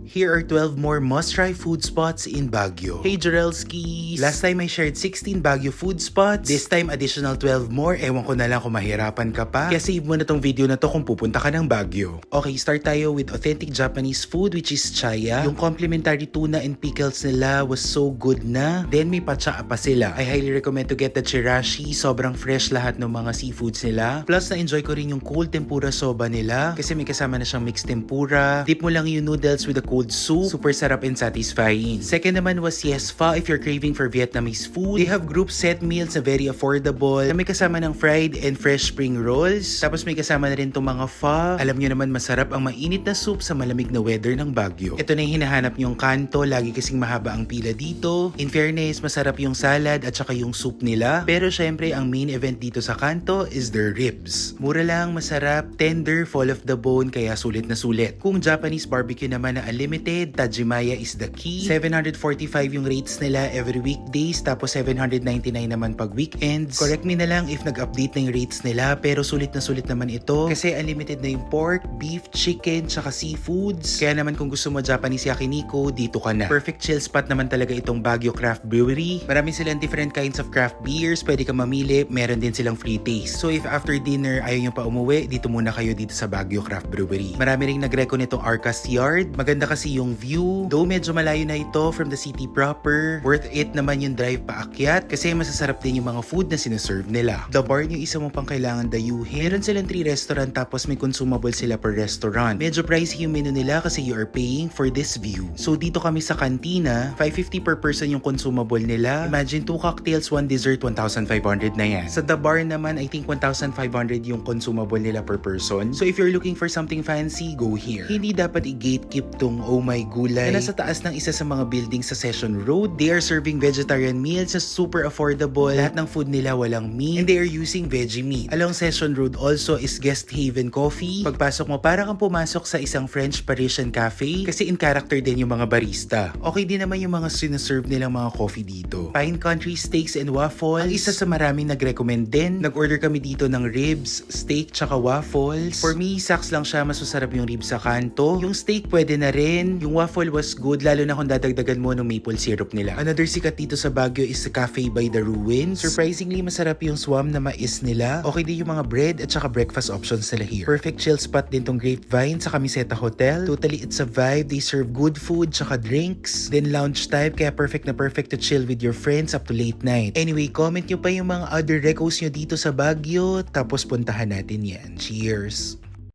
Here are 12 more must-try food spots in Baguio. Hey Jorelskis! Last time I shared 16 Baguio food spots. This time additional 12 more. Ewan ko na lang kung mahirapan ka pa. Kaya save mo na tong video na to kung pupunta ka ng Baguio. Okay, start tayo with authentic Japanese food which is chaya. Yung complimentary tuna and pickles nila was so good na. Then may patsaa pa sila. I highly recommend to get the chirashi. Sobrang fresh lahat ng mga seafoods nila. Plus na-enjoy ko rin yung cold tempura soba nila. Kasi may kasama na siyang mixed tempura. Dip mo lang yung noodles with a cold soup. Super sarap and satisfying. Second naman was Yes Pho if you're craving for Vietnamese food. They have group set meals na very affordable. Na may kasama ng fried and fresh spring rolls. Tapos may kasama na rin itong mga pho. Alam nyo naman masarap ang mainit na soup sa malamig na weather ng Baguio. Ito na yung hinahanap nyong kanto. Lagi kasing mahaba ang pila dito. In fairness, masarap yung salad at saka yung soup nila. Pero syempre, ang main event dito sa kanto is their ribs. Mura lang, masarap, tender, full of the bone, kaya sulit na sulit. Kung Japanese barbecue naman na unlimited, Tajimaya is the key. 745 yung rates nila every weekdays, tapos 799 naman pag weekends. Correct me na lang if nag-update na yung rates nila, pero sulit na sulit naman ito. Kasi unlimited na yung pork, beef, chicken, tsaka seafoods. Kaya naman kung gusto mo Japanese yakiniku, dito ka na. Perfect chill spot naman talaga itong Baguio Craft Brewery. Marami silang different kinds of craft beers, pwede ka mamili, meron din silang free taste. So if after dinner ayaw nyo pa umuwi, dito muna kayo dito sa Baguio Craft Brewery. Marami ring nag-reco nitong Arcas Yard. Maganda kasi yung view. Though medyo malayo na ito from the city proper, worth it naman yung drive paakyat kasi masasarap din yung mga food na sinaserve nila. The bar yung isa mo pang kailangan dayuhin. Meron silang 3 restaurant tapos may consumable sila per restaurant. Medyo pricey yung menu nila kasi you are paying for this view. So dito kami sa kantina, 550 per person yung consumable nila. Imagine 2 cocktails, 1 dessert, 1,500 na yan. Sa the bar naman, I think 1,500 yung consumable nila per person. So if you're looking for something fancy, go here. Hindi dapat i-gatekeep tong Oh My Gulay na nasa taas ng isa sa mga building sa Session Road. They are serving vegetarian meals na super affordable. Lahat ng food nila walang meat and they are using veggie meat. Along Session Road also is Guest Haven Coffee. Pagpasok mo, para kang pumasok sa isang French Parisian cafe kasi in character din yung mga barista. Okay din naman yung mga sinaserve nilang mga coffee dito. Pine Country Steaks and Waffles. Ang isa sa maraming nag-recommend din. Nag-order kami dito ng ribs, steak, tsaka waffles. For me, saks lang siya. Mas masarap yung ribs sa kanto. Yung steak pwede na rin. Yung waffle was good, lalo na kung dadagdagan mo ng maple syrup nila. Another sikat dito sa Baguio is the Cafe by the Ruins. Surprisingly, masarap yung swam na mais nila. Okay din yung mga bread at saka breakfast options nila here. Perfect chill spot din tong Grapevine sa Camiseta Hotel. Totally, it's a vibe. They serve good food tsaka drinks. Then lounge type, kaya perfect na perfect to chill with your friends up to late night. Anyway, comment nyo pa yung mga other recos nyo dito sa Baguio, tapos puntahan natin yan. Cheers!